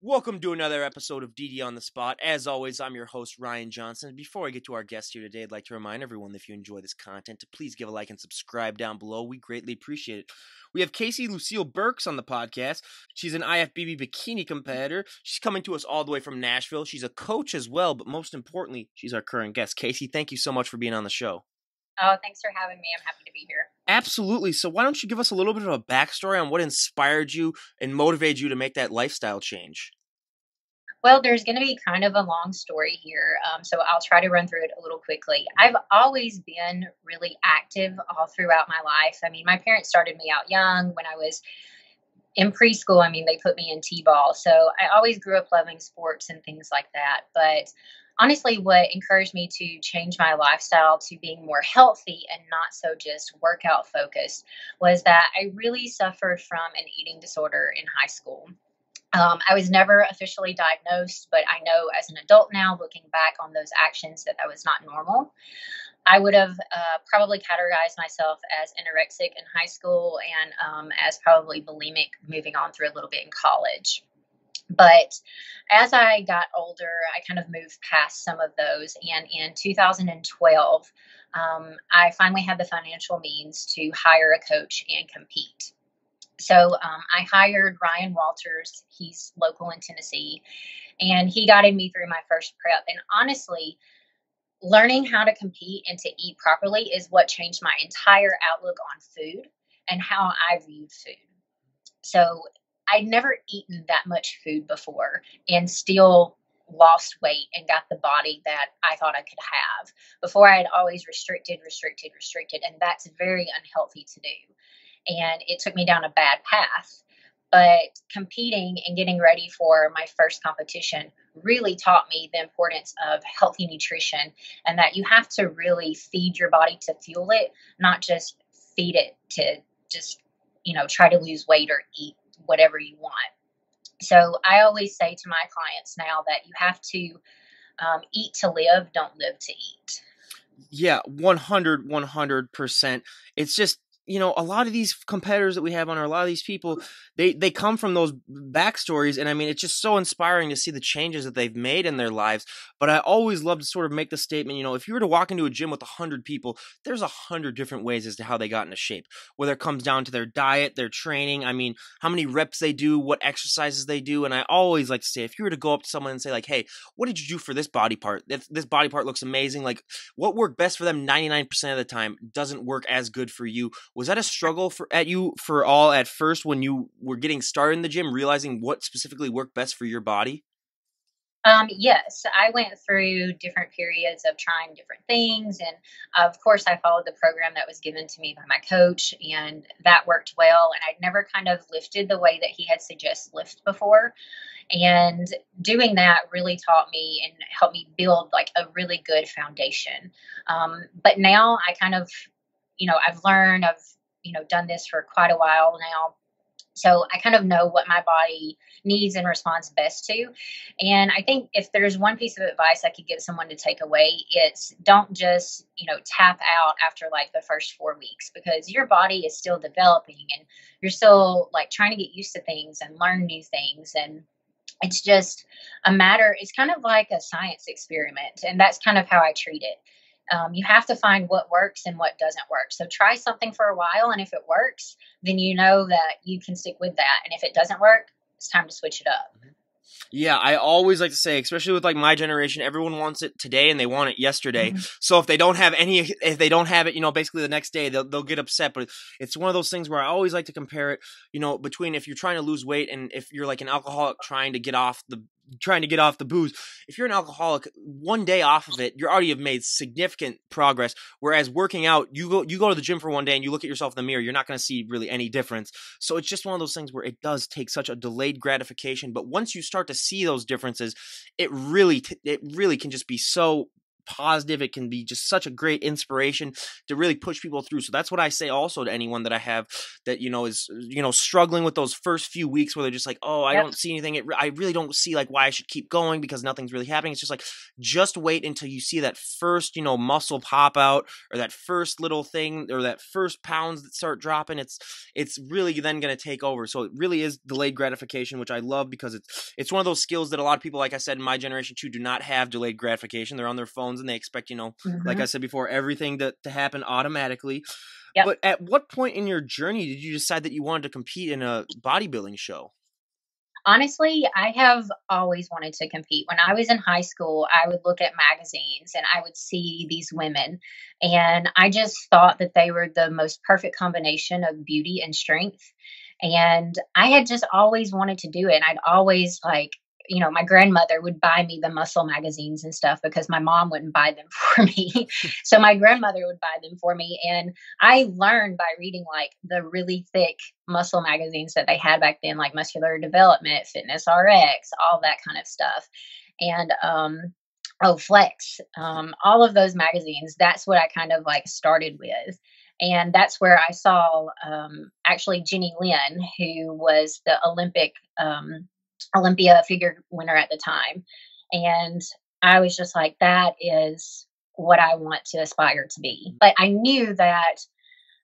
Welcome to another episode of DD on the Spot. As always, I'm your host, Ryan Johnson. Before I get to our guest here today, I'd like to remind everyone that if you enjoy this content, to please give a like and subscribe down below. We greatly appreciate it. We have Casey Lucille Burks on the podcast. She's an IFBB bikini competitor. She's coming to us all the way from Nashville. She's a coach as well, but most importantly, she's our current guest. Casey, thank you so much for being on the show. Oh, thanks for having me. I'm happy to be here. Absolutely. So why don't you give us a little bit of a backstory on what inspired you and motivated you to make that lifestyle change? Well, there's going to be kind of a long story here, so I'll try to run through it a little quickly. I've always been really active all throughout my life. I mean, my parents started me out young. When I was in preschool, they put me in t-ball. So I always grew up loving sports and things like that. But honestly, what encouraged me to change my lifestyle to being more healthy and not so just workout focused was that I really suffered from an eating disorder in high school. I was never officially diagnosed, but I know as an adult now, looking back on those actions, that was not normal. I would have probably categorized myself as anorexic in high school and as probably bulimic moving on through a little bit in college. But as I got older, I kind of moved past some of those. And in 2012, I finally had the financial means to hire a coach and compete. So I hired Ryan Walters. He's local in Tennessee, and he guided me through my first prep. And honestly, learning how to compete and to eat properly is what changed my entire outlook on food and how I viewed food. So I'd never eaten that much food before and still lost weight and got the body that I thought I could have. Before, I had always restricted, and that's very unhealthy to do. And it took me down a bad path. But competing and getting ready for my first competition really taught me the importance of healthy nutrition and that you have to really feed your body to fuel it, not just feed it to just, try to lose weight or eat whatever you want. So I always say to my clients now that you have to eat to live, don't live to eat. Yeah, 100%. It's just, a lot of these competitors that we have on, or a lot of these people, they come from those backstories. And it's just so inspiring to see the changes that they've made in their lives. But I always love to sort of make the statement, if you were to walk into a gym with 100 people, there's 100 different ways as to how they got into shape, whether it comes down to their diet, their training, how many reps they do, what exercises they do. And I always like to say, if you were to go up to someone and say like, hey, what did you do for this body part? This body part looks amazing. Like, what worked best for them 99% of the time doesn't work as good for you. Was that a struggle for all at first when you were getting started in the gym, realizing what specifically worked best for your body? Yes, I went through different periods of trying different things. And of course, I followed the program that was given to me by my coach, and that worked well. And I'd never kind of lifted the way that he had suggested lift before. And doing that really taught me and helped me build like a really good foundation. But now I kind of, I've learned, I've, done this for quite a while now. So I kind of know what my body needs and responds best to. And I think if there's one piece of advice I could give someone to take away, it's don't just, tap out after like the first 4 weeks, because your body is still developing and you're still like trying to get used to things and learn new things. And it's just it's kind of like a science experiment. And that's kind of how I treat it. You have to find what works and what doesn't work. So try something for a while. And if it works, then you know that you can stick with that. And if it doesn't work, it's time to switch it up. Yeah, I always like to say, especially with like my generation, everyone wants it today and they want it yesterday. Mm-hmm. So if they don't have it, basically the next day, they'll get upset. But it's one of those things where I always like to compare it, between if you're trying to lose weight and if you're like an alcoholic trying to get off the booze. If you're an alcoholic, one day off of it, you already have made significant progress. Whereas working out, you go to the gym for one day and you look at yourself in the mirror, you're not going to see really any difference. So it's just one of those things where it does take such a delayed gratification. But once you start to see those differences, it really can just be so positive. It can be just such a great inspiration to really push people through. So that's what I say also to anyone that I have that, is, struggling with those first few weeks where they're just like, oh, I Yep. don't see anything. I really don't see like why I should keep going because nothing's really happening. It's just like, just wait until you see that first, muscle pop out, or that first little thing, or that first pounds that start dropping. It's really then going to take over. So it really is delayed gratification, which I love because it's one of those skills that a lot of people, like I said, in my generation too, do not have delayed gratification. They're on their phones and they expect, like I said before, everything to happen automatically. Yep. But at what point in your journey did you decide that you wanted to compete in a bodybuilding show? Honestly, I have always wanted to compete. When I was in high school, I would look at magazines and I would see these women, and I just thought that they were the most perfect combination of beauty and strength. And I had just always wanted to do it. And I'd always my grandmother would buy me the muscle magazines and stuff because my mom wouldn't buy them for me. So my grandmother would buy them for me. And I learned by reading like the really thick muscle magazines that they had back then, like Muscular Development, Fitness RX, all that kind of stuff. And, Flex, all of those magazines. That's what I kind of like started with. And that's where I saw actually Jenny Lynn, who was the Olympia figure winner at the time. And I was just like, that is what I want to aspire to be. But I knew that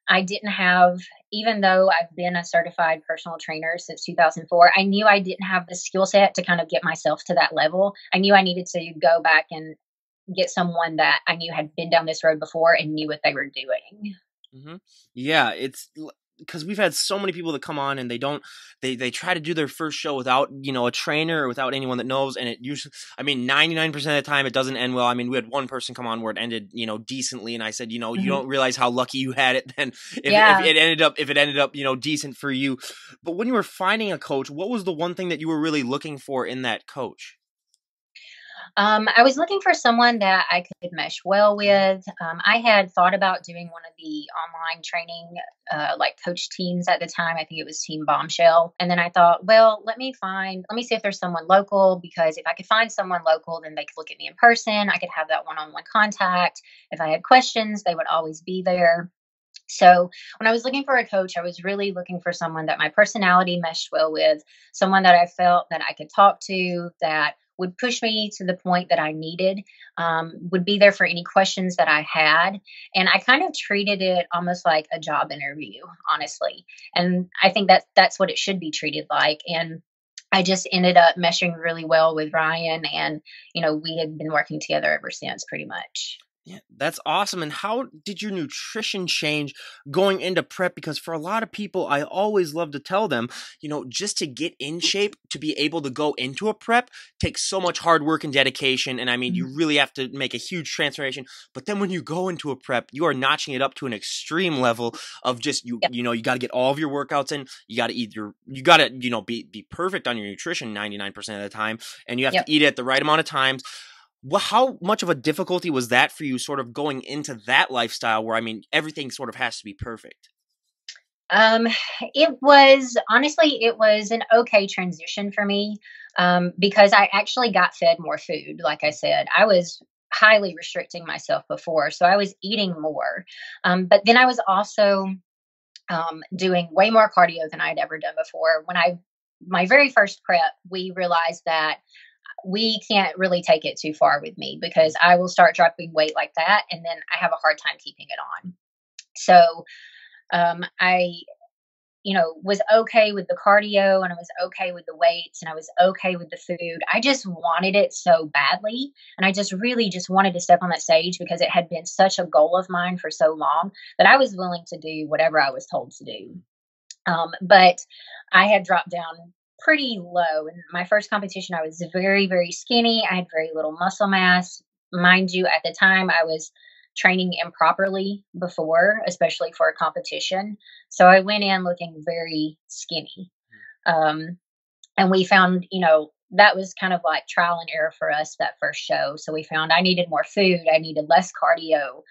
I didn't have, even though I've been a certified personal trainer since 2004, I knew I didn't have the skill set to kind of get myself to that level. I knew I needed to go back and get someone that I knew had been down this road before and knew what they were doing. Mm-hmm. Yeah, it's because we've had so many people that come on and they try to do their first show without, a trainer or without anyone that knows. And it usually, 99% of the time it doesn't end well. I mean, we had one person come on where it ended, decently. And I said, you don't realize how lucky you had it then if it ended up, decent for you. But when you were finding a coach, what was the one thing that you were really looking for in that coach? I was looking for someone that I could mesh well with. I had thought about doing one of the online training, like coach teams at the time. I think it was Team Bombshell. And then I thought, well, let me see if there's someone local, because if I could find someone local, then they could look at me in person. I could have that one-on-one contact. If I had questions, they would always be there. So when I was looking for a coach, I was really looking for someone that my personality meshed well with, someone that I felt that I could talk to, that would push me to the point that I needed, would be there for any questions that I had. And I kind of treated it almost like a job interview, honestly. And I think that that's what it should be treated like. And I just ended up meshing really well with Ryan. And, we had been working together ever since, pretty much. Yeah, that's awesome. And how did your nutrition change going into prep? Because for a lot of people, I always love to tell them, just to get in shape, to be able to go into a prep takes so much hard work and dedication. And you really have to make a huge transformation. But then when you go into a prep, you are notching it up to an extreme level of just, you got to get all of your workouts in. You got to be perfect on your nutrition 99% of the time. And you have to eat it at the right amount of times. Well, how much of a difficulty was that for you, sort of going into that lifestyle where, everything sort of has to be perfect? It was an okay transition for me, because I actually got fed more food. Like I said, I was highly restricting myself before, so I was eating more. But then I was also doing way more cardio than I'd ever done before. My very first prep, we realized that we can't really take it too far with me, because I will start dropping weight like that, and then I have a hard time keeping it on. So I was okay with the cardio, and I was okay with the weights, and I was okay with the food. I just wanted it so badly. And I just really just wanted to step on that stage, because it had been such a goal of mine for so long that I was willing to do whatever I was told to do. But I had dropped down pretty low. In my first competition, I was very, very skinny. I had very little muscle mass. Mind you, at the time, I was training improperly before, especially for a competition. So I went in looking very skinny. And we found, that was kind of like trial and error for us that first show. So we found I needed more food. I needed less cardio.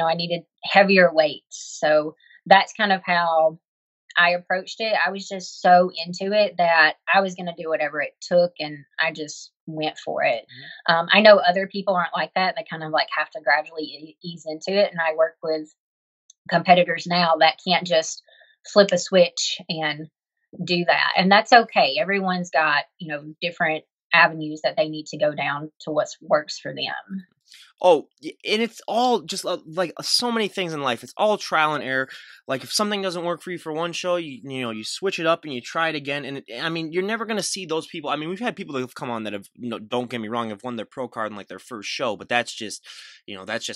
I needed heavier weights. So that's kind of how I approached it, I was just so into it that I was going to do whatever it took, and I just went for it. Mhm. I know other people aren't like that. They kind of like have to gradually ease into it. And I work with competitors now that can't just flip a switch and do that. And that's okay. Everyone's got, different avenues that they need to go down to what works for them. Oh, and it's all just like so many things in life. It's all trial and error. Like if something doesn't work for you for one show, you switch it up and you try it again. And I mean, you're never gonna see those people. I mean, we've had people that have come on that have, don't get me wrong, have won their pro card in like their first show, but that's just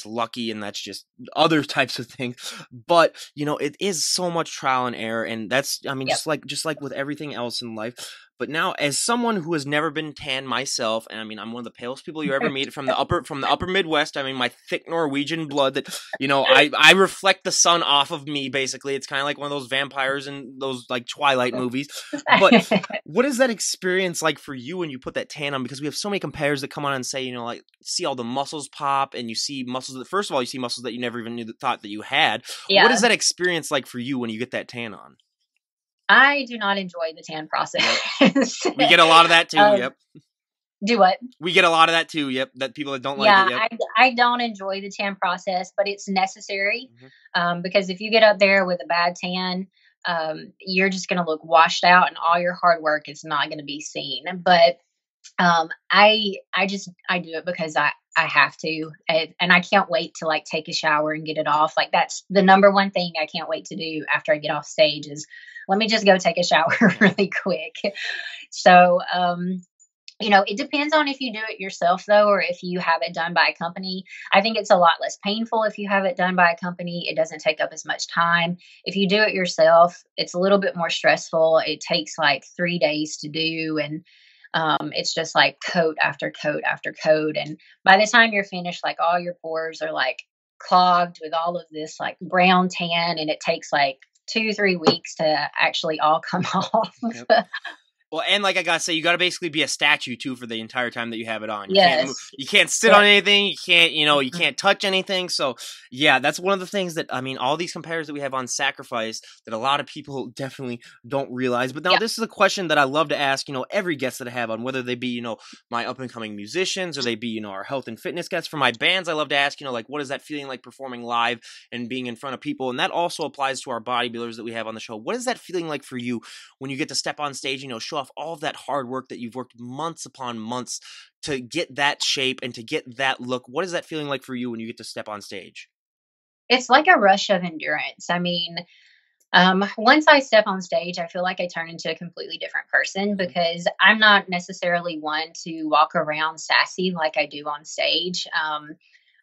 lucky, and that's just other types of things. But it is so much trial and error, and that's, I mean, Yep. just like with everything else in life. But now, as someone who has never been tan myself, and I mean, I'm one of the palest people you ever meet from the upper Midwest. I mean, my thick Norwegian blood that I reflect the sun off of me. Basically, it's kind of like one of those vampires in those like Twilight movies. But what is that experience like for you when you put that tan on? Because we have so many competitors that come on and say, like, see all the muscles pop, and you see muscles that, first of all, you see muscles that you never even thought that you had. What is Yeah. that experience like for you when you get that tan on? I do not enjoy the tan process. We get a lot of that too. Yep. Do what? We get a lot of that too. Yep. That people that don't like Yeah, it. Yep. I don't enjoy the tan process, but it's necessary, Mhm. because if you get up there with a bad tan, you're just going to look washed out, and all your hard work is not going to be seen. But I do it because I have to, and I can't wait to like take a shower and get it off. Like that's the number one thing I can't wait to do after I get off stage is let me just go take a shower really quick. So, it depends on if you do it yourself though, or if you have it done by a company. I think it's a lot less painful if you have it done by a company. It doesn't take up as much time. If you do it yourself, it's a little bit more stressful. It takes like 3 days to do, and it's just like coat after coat after coat. And by the time you're finished, like all your pores are like clogged with all of this like brown tan, and it takes like 2-3 weeks to actually all come off. Yep. Well, and like I gotta say, you gotta basically be a statue too for the entire time that you have it on. You can't Yes. you can't sit on anything. You can't you can't touch anything. So yeah, that's one of the things that, I mean, all these competitors that we have on Sacrifice that a lot of people definitely don't realize. But now Yep. this is a question that I love to ask. Every guest that I have on, whether they be my up and coming musicians, or they be our health and fitness guests. For my bands, I love to ask like, what is that feeling like performing live and being in front of people? And that also applies to our bodybuilders that we have on the show. What is that feeling like for you when you get to step on stage, show off all of that hard work that you've worked months upon months to get that shape and to get that look? What is that feeling like for you when you get to step on stage? It's like a rush of endurance. I mean, once I step on stage, I feel like I turn into a completely different person because I'm not necessarily one to walk around sassy like I do on stage.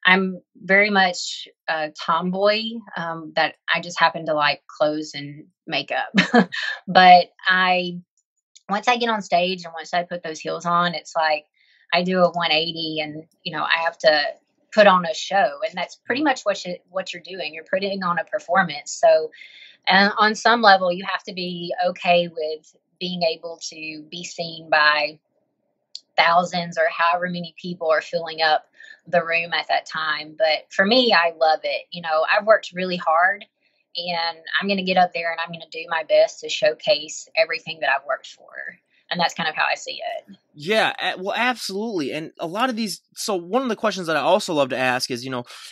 I'm very much a tomboy, that I just happen to like clothes and makeup. But once I get on stage and once I put those heels on, it's like I do a 180, and I have to put on a show, and that's pretty much what you're doing. You're putting on a performance. So, and on some level, you have to be okay with being able to be seen by thousands or however many people are filling up the room at that time. But for me, I love it. I've worked really hard, and I'm going to get up there and I'm going to do my best to showcase everything that I've worked for. And that's kind of how I see it. Yeah, well, absolutely. And a lot of these, so one of the questions that I also love to ask is,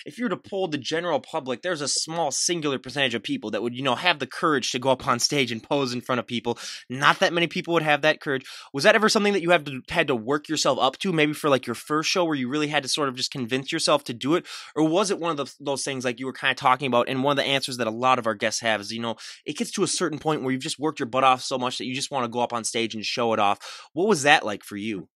if you were to poll the general public, there's a small singular percentage of people that would, have the courage to go up on stage and pose in front of people. Not that many people would have that courage. Was that ever something that you had to work yourself up to, maybe for like your first show where you really had to sort of just convince yourself to do it? Or was it one of those things like you were kind of talking about? And one of the answers that a lot of our guests have is, it gets to a certain point where you've just worked your butt off so much that you just want to go up on stage and show it off. What was that like for you?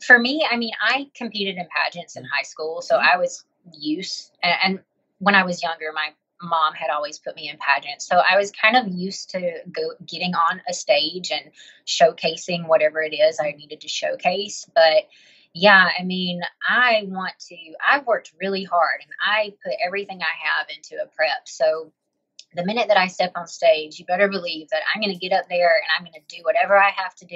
For me, I mean, I competed in pageants in high school, so I was used. And when I was younger, my mom had always put me in pageants, so I was kind of used to getting on a stage and showcasing whatever it is I needed to showcase. But yeah, I mean, I've worked really hard, and I put everything I have into a prep. So the minute that I step on stage, you better believe that I'm going to get up there and I'm going to do whatever I have to do.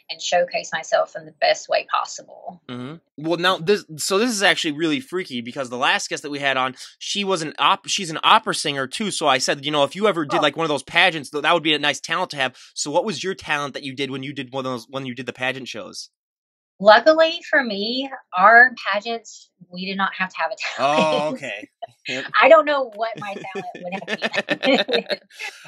and showcase myself in the best way possible. Mhm. Well, now this is actually really freaky because the last guest that we had on, she's an opera singer too. So I said, if you ever did like one of those pageants, that would be a nice talent to have. So what was your talent that you did when you did one of those when you did the pageant shows? Luckily for me, our pageants, we did not have to have a Oh, talent. okay. Yep. I don't know what my talent would have been.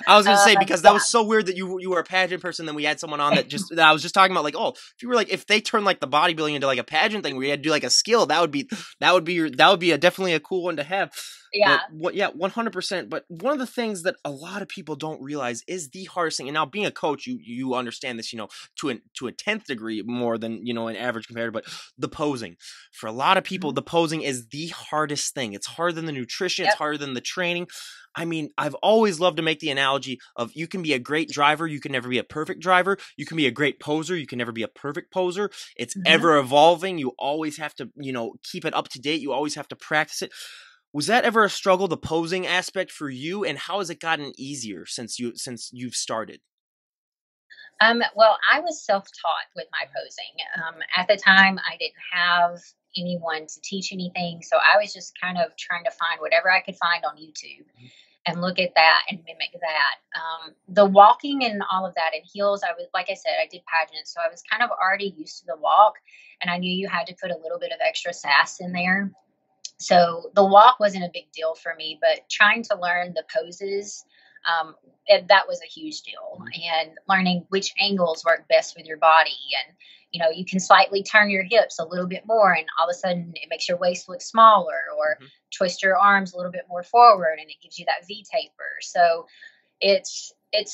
I was gonna say because that Yeah, was so weird that you were a pageant person. Then we had someone on that I was just talking about like, oh, if you were like if they turned like the bodybuilding into like a pageant thing where you had to do like a skill, that would be definitely a cool one to have. yeah. But what, yeah, 100%. But one of the things that a lot of people don't realize is the hardest thing. And now being a coach, you understand this, to a 10th degree more than an average comparator. But the posing for a lot of people, the posing is the hardest thing. It's harder than the nutrition. It's Yep. harder than the training. I mean, I've always loved to make the analogy of you can be a great driver, you can never be a perfect driver. You can be a great poser, you can never be a perfect poser. It's Mhm. ever evolving. You always have to, keep it up to date. You always have to practice it. Was that ever a struggle, the posing aspect for you, and how has it gotten easier since you've started? Well, I was self-taught with my posing. At the time, I didn't have anyone to teach anything, so I was just kind of trying to find whatever I could find on YouTube and look at that and mimic that. The walking and all of that in heels, I was, like I said, I did pageants, so I was kind of already used to the walk, and I knew you had to put a little bit of extra sass in there. So the walk wasn't a big deal for me, but trying to learn the poses, that was a huge deal. And learning which angles work best with your body. And, you can slightly turn your hips a little bit more, and all of a sudden it makes your waist look smaller, or Mhm. twist your arms a little bit more forward, and it gives you that V taper. So it's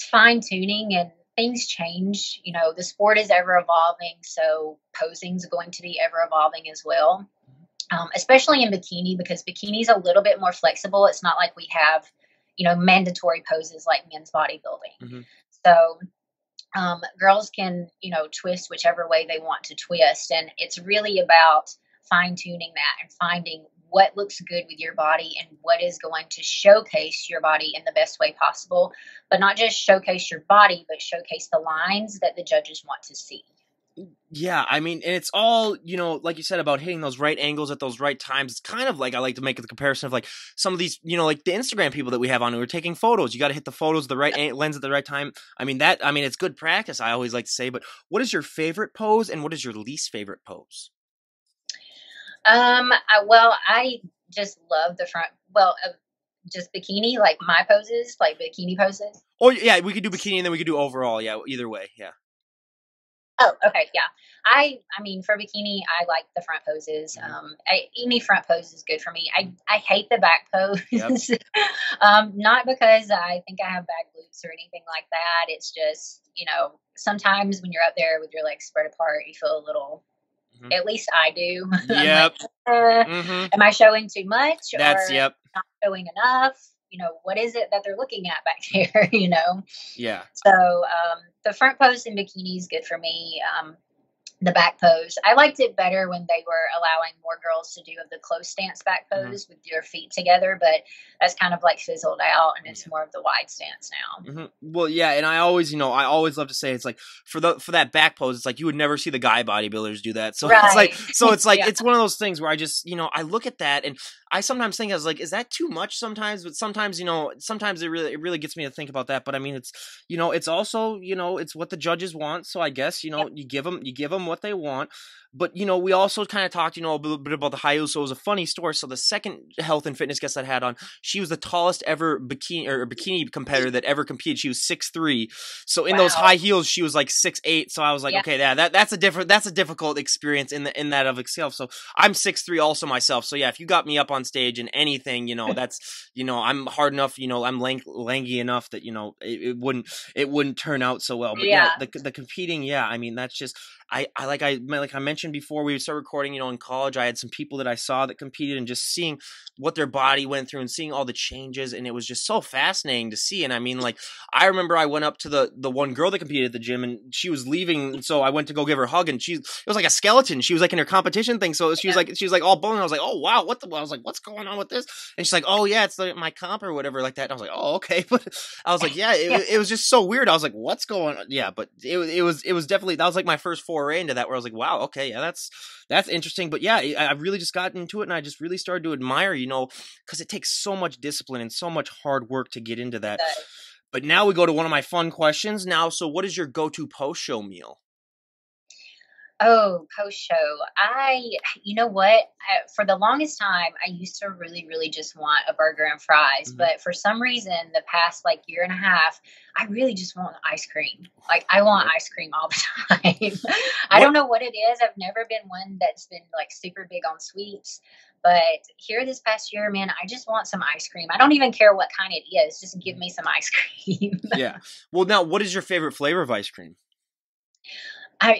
fine tuning, and things change. The sport is ever evolving, so posing's going to be ever evolving as well, especially in bikini, because bikini's a little bit more flexible. It's not like we have, mandatory poses like men's bodybuilding. Mhm. So girls can, twist whichever way they want to twist. And it's really about fine tuning that and finding what looks good with your body and what is going to showcase your body in the best way possible, but not just showcase your body, but showcase the lines that the judges want to see. Yeah, I mean, and it's all, like you said about hitting those right angles at those right times. It's kind of like I like to make the comparison of like some of these, like the Instagram people that we have on who are taking photos. You got to hit the photos, the right lens at the right time. I mean, it's good practice, I always like to say. But what is your favorite pose and what is your least favorite pose? Well, I just love the front. Well, just bikini, like my poses, like bikini poses. Oh, yeah, we could do bikini and then we could do overall. Yeah, either way. Yeah. Oh, okay, yeah. I mean, for bikini, I like the front poses. Any front pose is good for me. I hate the back pose. Yep. Not because I think I have bad glutes or anything like that. It's just, sometimes when you're up there with your legs spread apart, you feel a little. Mhm. At least I do. I'm Yep. like, Mhm. am I showing too much That's or yep. not showing enough? What is it that they're looking at back there? Yeah. So the front pose in bikini is good for me. The back pose, I liked it better when they were allowing more girls to do the close stance back Mhm. pose with your feet together, but that's kind of like fizzled out, and it's Yeah. more of the wide stance now. Well, yeah, and I always, I always love to say it's like for that back pose, it's like you would never see the guy bodybuilders do that. So Right. it's like Yeah. it's one of those things where I just, I look at that and I sometimes think I was like, is that too much sometimes? But sometimes, sometimes it really gets me to think about that. But I mean, it's, it's also, it's what the judges want. So I guess, Yep. you give them what they want. But, we also kind of talked, a little bit about the high heels. So it was a funny story. So the second health and fitness guest that I had on, she was the tallest ever bikini competitor that ever competed. She was 6'3". So in those Wow. high heels, she was like 6'8". So I was like, Yeah. okay, that's a difficult experience in that of itself. So I'm 6'3" also myself. So yeah, if you got me up on stage in anything, that's, I'm hard enough, I'm lanky enough that, it wouldn't turn out so well. But yeah, Yeah. the competing, yeah, I mean, that's just, like I mentioned before we started recording, in college, I had some people that I saw that competed, and just seeing what their body went through and seeing all the changes, and it was just so fascinating to see. And I mean, like, I remember I went up to the one girl that competed at the gym, and she was leaving, so I went to go give her a hug, and it was like a skeleton. She was like in her competition thing, so she was like all bone. I was like, oh wow, I was like, what's going on with this? And she's like, oh yeah, it's my comp or whatever like that. And I was like, oh okay, but I was like, yeah, it was just so weird. I was like, what's going on? Yeah, but it was definitely, that was like my first foray into that, where I was like, wow, okay, yeah, that's interesting. But yeah, I really just got into it, and I just really started to admire, because it takes so much discipline and so much hard work to get into that. But now we go to one of my fun questions now. So what is your go-to post-show meal? Oh, post show. You know what? For the longest time, I used to really, really just want a burger and fries. Mhm. But for some reason, the past like year and a half, I really just want ice cream. Like, I want Yep. ice cream all the time. I What? don't know what it is. I've never been one that's been like super big on sweets. But here this past year, man, I just want some ice cream. I don't even care what kind it is. Just give me some ice cream. Yeah. Well, now, what is your favorite flavor of ice cream?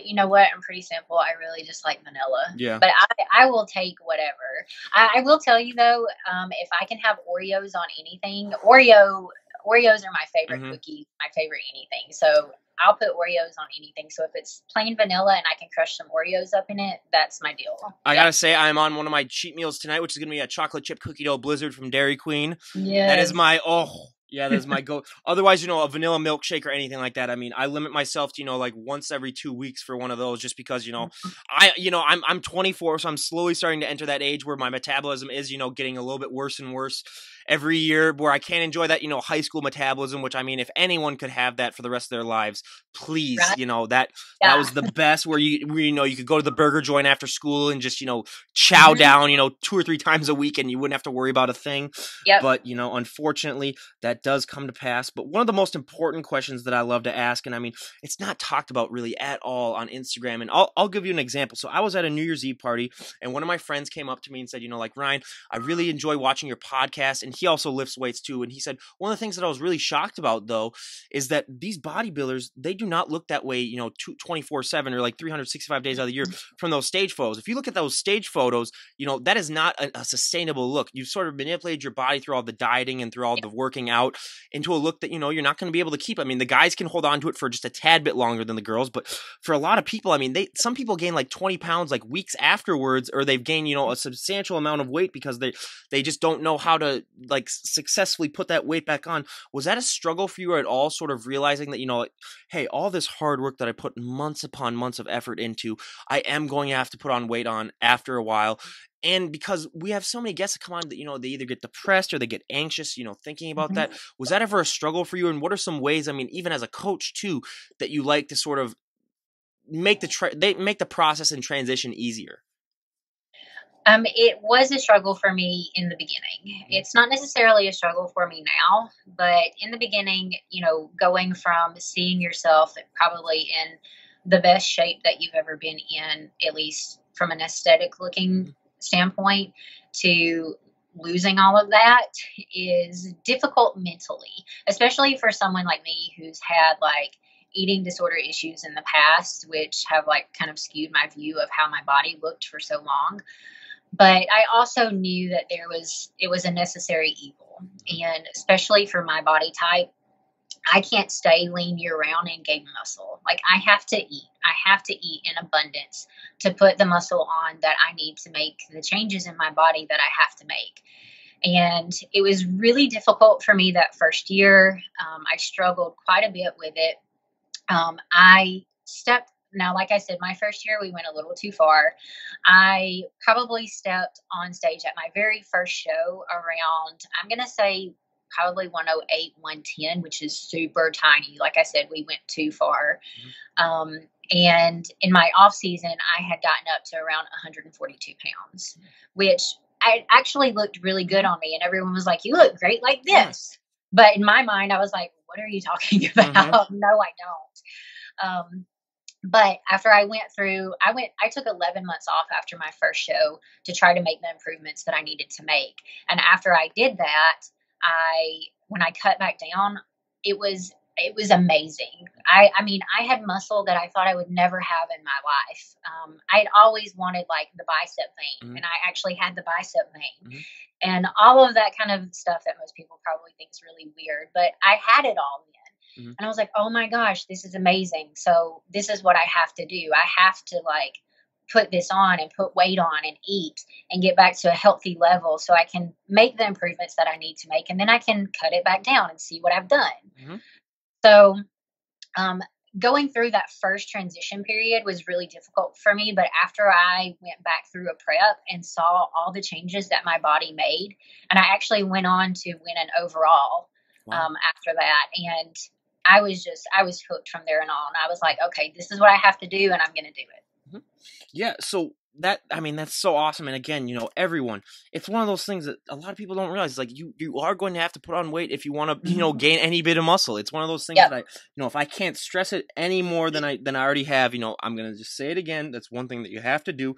You know what? I'm pretty simple. I really just like vanilla, Yeah. but I will take whatever. I will tell you though, if I can have Oreos on anything, Oreos are my favorite Mhm. cookie, my favorite anything. So I'll put Oreos on anything. So if it's plain vanilla and I can crush some Oreos up in it, that's my deal. I Yeah. gotta say, I'm on one of my cheat meals tonight, which is gonna be a chocolate chip cookie dough blizzard from Dairy Queen. That is Yes. my yeah, that is my go. Otherwise, a vanilla milkshake or anything like that. I mean, I limit myself to like once every 2 weeks for one of those, just because I'm 24, so I'm slowly starting to enter that age where my metabolism is getting a little bit worse and worse every year, where I can't enjoy that high school metabolism. Which, I mean, if anyone could have that for the rest of their lives, please, Right. that Yeah. was the best. Where you could go to the burger joint after school and just chow Hmm. down 2 or 3 times a week, and you wouldn't have to worry about a thing. Yep. But unfortunately, that does come to pass. But one of the most important questions that I love to ask, and I mean, it's not talked about really at all on Instagram. And I'll give you an example. So I was at a New Year's Eve party, and one of my friends came up to me and said, like, Ryan, I really enjoy watching your podcast. And he also lifts weights too. And he said, one of the things that I was really shocked about, though, is that these bodybuilders, they do not look that way, 24/7 or like 365 days out of the year from those stage photos. If you look at those stage photos, that is not a sustainable look. You've sort of manipulated your body through all the dieting and through all the working out into a look that, you're not going to be able to keep. I mean, the guys can hold on to it for just a tad bit longer than the girls, but for a lot of people, I mean, some people gain like 20 pounds like weeks afterwards, or they've gained, a substantial amount of weight because they just don't know how to like successfully put that weight back on. Was that a struggle for you at all, sort of realizing that, like, hey, all this hard work that I put months upon months of effort into, I am going to have to put on weight on after a while? And because we have so many guests that come on that, they either get depressed or they get anxious, thinking about that. Was that ever a struggle for you? And what are some ways, I mean, even as a coach too, that you like to sort of make the process and transition easier? It was a struggle for me in the beginning. It's not necessarily a struggle for me now, but in the beginning, going from seeing yourself probably in the best shape that you've ever been in, at least from an aesthetic looking standpoint, to losing all of that is difficult mentally, especially for someone like me who's had like eating disorder issues in the past, which have like kind of skewed my view of how my body looked for so long. But I also knew that it was a necessary evil. And especially for my body type, I can't stay lean year round and gain muscle. Like, I have to eat. I have to eat in abundance to put the muscle on that I need to make the changes in my body that I have to make. And it was really difficult for me that first year. I struggled quite a bit with it. I stepped Now, like I said, my first year we went a little too far. I probably stepped on stage at my very first show around, I'm going to say probably 108, 110, which is super tiny. Like I said, we went too far. Um, and in my off season, I had gotten up to around 142 pounds, which I actually looked really good on me. And everyone was like, you look great like this. But in my mind, I was like, what are you talking about? No, I don't. But after I took 11 months off after my first show to try to make the improvements that I needed to make. And after I did that, when I cut back down, it was It was amazing. I mean, I had muscle that I thought I would never have in my life. I'd always wanted like the bicep vein, Mhm, and I actually had the bicep vein, mhm, and all of that kind of stuff that most people probably think is really weird. But I had it all then, mhm, and I was like, oh my gosh, this is amazing. So this is what I have to do. I have to like put this on and put weight on and eat and get back to a healthy level so I can make the improvements that I need to make, and then I can cut it back down and see what I've done. mhm. So, um, going through that first transition period was really difficult for me. But after I went back through a prep and saw all the changes that my body made, and I actually went on to win an overall Wow. after that. And I was hooked from there and on. I was like, okay, this is what I have to do, and I'm going to do it. Mhm. Yeah, so that I mean that's so awesome. And again, everyone, it's one of those things that a lot of people don't realize. Like you are going to have to put on weight if you want to, Mhm. gain any bit of muscle. It's one of those things Yep. that if I can't stress it any more than I already have, I'm gonna just say it again. That's one thing that you have to do.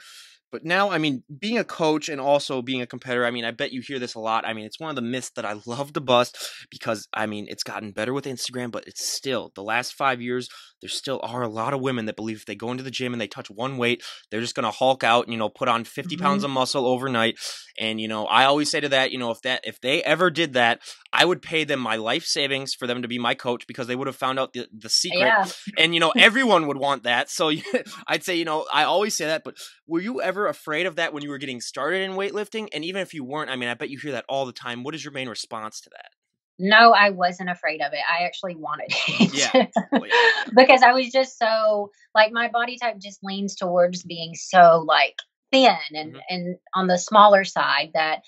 But now, I mean, being a coach and also being a competitor, I mean, I bet you hear this a lot. I mean, it's one of the myths that I love to bust because, I mean, it's gotten better with Instagram, but it's still, the last 5 years, there still are a lot of women that believe if they go into the gym and they touch one weight, they're just going to hulk out, put on 50 pounds Mhm. of muscle overnight. And, I always say to that, if they ever did that, I would pay them my life savings for them to be my coach because they would have found out the secret. Yeah. And, everyone would want that. So I'd say, I always say that, but were you ever afraid of that when you were getting started in weightlifting? And even if you weren't, I mean, I bet you hear that all the time. What is your main response to that? No, I wasn't afraid of it. I actually wanted Yeah. it Oh, yeah. because I was just so like my body type just leans towards being so like thin and Mhm. on the smaller side that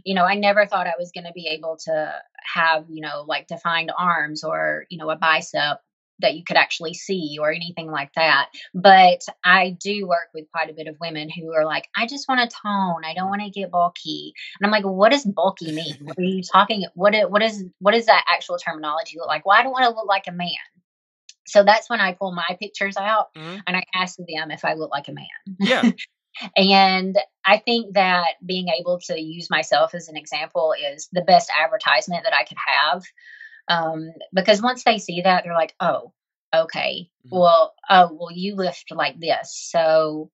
I never thought I was going to be able to have, like defined arms or, a bicep that you could actually see or anything like that. But I do work with quite a bit of women who are like, I just want to tone. I don't want to get bulky. And I'm like, what does bulky mean? What are you talking? What is that actual terminology look Mhm. like? Well, I don't want to look like a man. So that's when I pull my pictures out Mhm. and I ask them if I look like a Yeah. man. And I think that being able to use myself as an example is the best advertisement that I could have. Because once they see that, they're like, oh, okay, Mhm. well, you lift like this, so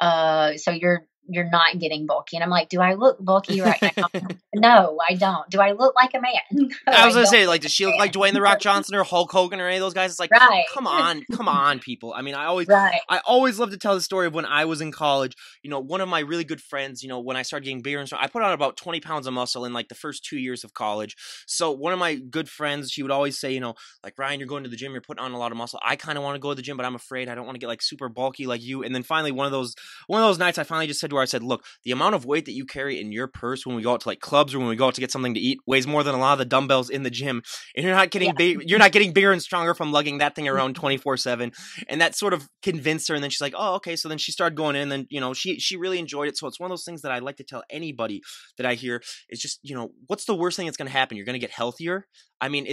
you're not getting bulky. And I'm like, do I look bulky right now? No, I don't. Do I look like a man? No, I was I gonna don't say, look like, does she look like like a Dwayne the Rock man. Johnson or Hulk Hogan or any of those guys? It's like, come, Right, come on, people. I mean, right. I always love to tell the story of when I was in college. One of my really good friends. When I started getting bigger and stronger, I put on about 20 pounds of muscle in like the first 2 years of college. So one of my good friends, she would always say, like Ryan, you're going to the gym, you're putting on a lot of muscle. I kind of want to go to the gym, but I'm afraid I don't want to get like super bulky like you. And then finally, one of those nights, I finally just said to her, I said, look, the amount of weight that you carry in your purse when we go out to like clubs or when we go out to get something to eat weighs more than a lot of the dumbbells in the gym, and you're not Yeah. getting big. You're not getting bigger and stronger from lugging that thing around 24/7. And that sort of convinced her. And then she's like, oh, okay. So then she started going in. And then she really enjoyed it. So it's one of those things that I like to tell anybody that I hear is just what's the worst thing that's going to happen? You're going to get healthier. I mean,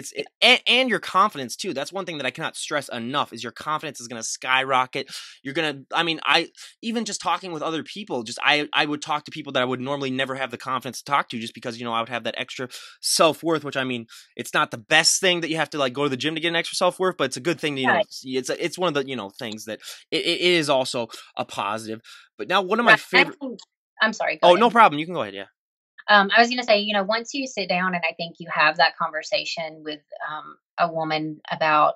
and your confidence too. That's one thing that I cannot stress enough is your confidence is going to skyrocket. You're going to, I mean, I even just talking with other people, just I would talk to people that I would normally never have the confidence to talk to just because, I would have that extra self-worth, which I mean, it's not the best thing that you have to like go to the gym to get an extra self-worth, but it's a good thing to, Right. it's one of the, things that it is also a positive. But now one of my Right. I favorite, think, I'm sorry. Go oh, no ahead. problem. You can go ahead. Yeah. I was going to say, once you sit down and I think you have that conversation with a woman about,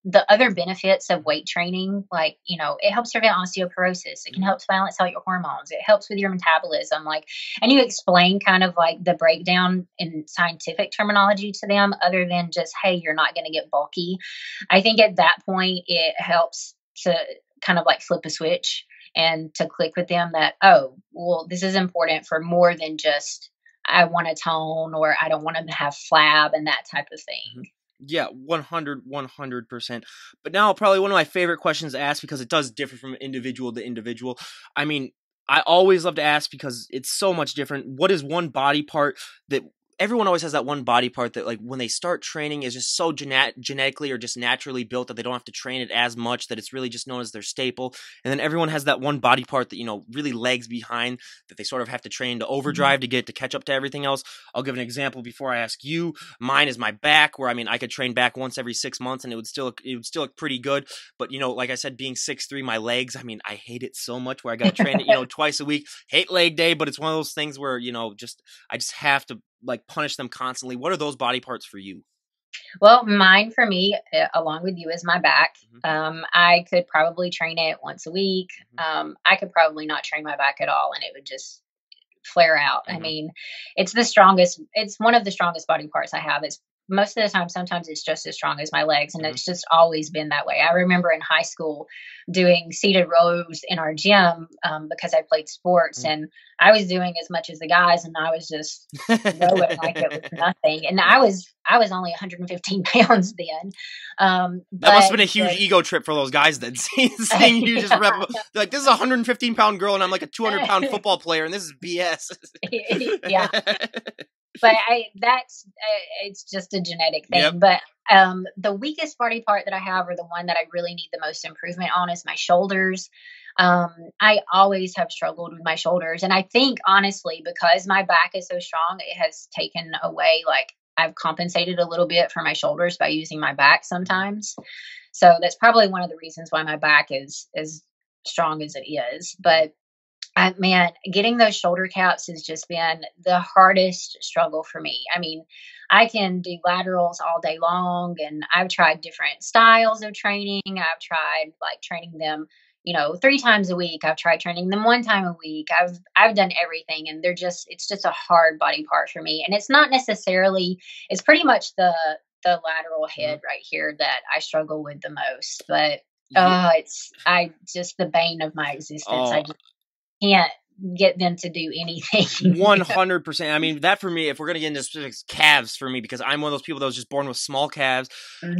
the other benefits of weight training, like, it helps prevent osteoporosis. It can Mhm. help balance out your hormones. It helps with your metabolism. Like, and you explain kind of like the breakdown in scientific terminology to them other than just, hey, you're not going to get bulky. I think at that point, it helps to kind of like flip a switch and to click with them that, oh, well, this is important for more than just I want to tone or I don't want to have flab and that type of Mhm. thing. Yeah, 100%. But now probably one of my favorite questions to ask because it does differ from individual to individual. I mean, I always love to ask because it's so much different. What is one body part that everyone always has that one body part that, like, when they start training is just so genetically or just naturally built that they don't have to train it as much, that it's really just known as their staple. And then everyone has that one body part that, really lags behind, that they sort of have to train to overdrive to catch up to everything else. I'll give an example before I ask you. Mine is my back, where, I could train back once every 6 months and it would still look pretty good. But, like I said, being 6'3", my legs, I hate it so much where I got to train it, twice a week. Hate leg day, but it's one of those things where, I just have to, like, punish them constantly. What are those body parts for you? Well, mine for me, along with you, is my back. I could probably train it once a week. I could probably not train my back at all, and it would just flare out. It's one of the strongest body parts I have. It's most of the time, sometimes it's just as strong as my legs, and it's just always been that way. I remember in high school doing seated rows in our gym because I played sports, and I was doing as much as the guys, and I was just rowing like it was nothing. And I was only 115 pounds then. That must have been a huge ego trip for those guys then. Seeing you just rep, like, this is a 115-pound girl, and I'm like a 200-pound football player, and this is BS. Yeah. But it's just a genetic thing. Yep. But the weakest body part that I have, or the one that I really need the most improvement on, is my shoulders. I always have struggled with my shoulders. And I think, honestly, because my back is so strong, it has taken away, like, I've compensated a little bit for my shoulders by using my back sometimes. So that's probably one of the reasons why my back is as strong as it is. But man, getting those shoulder caps has just been the hardest struggle for me. I can do laterals all day long, and I've tried different styles of training. I've tried, like, training them, 3 times a week. I've tried training them 1 time a week. I've done everything, and it's just a hard body part for me. And it's not necessarily, it's pretty much the lateral head right here that I struggle with the most. But it's just the bane of my existence. I just can't get them to do anything. 100%. That for me, if we're going to get into specifics, calves for me, because I'm one of those people that was just born with small calves.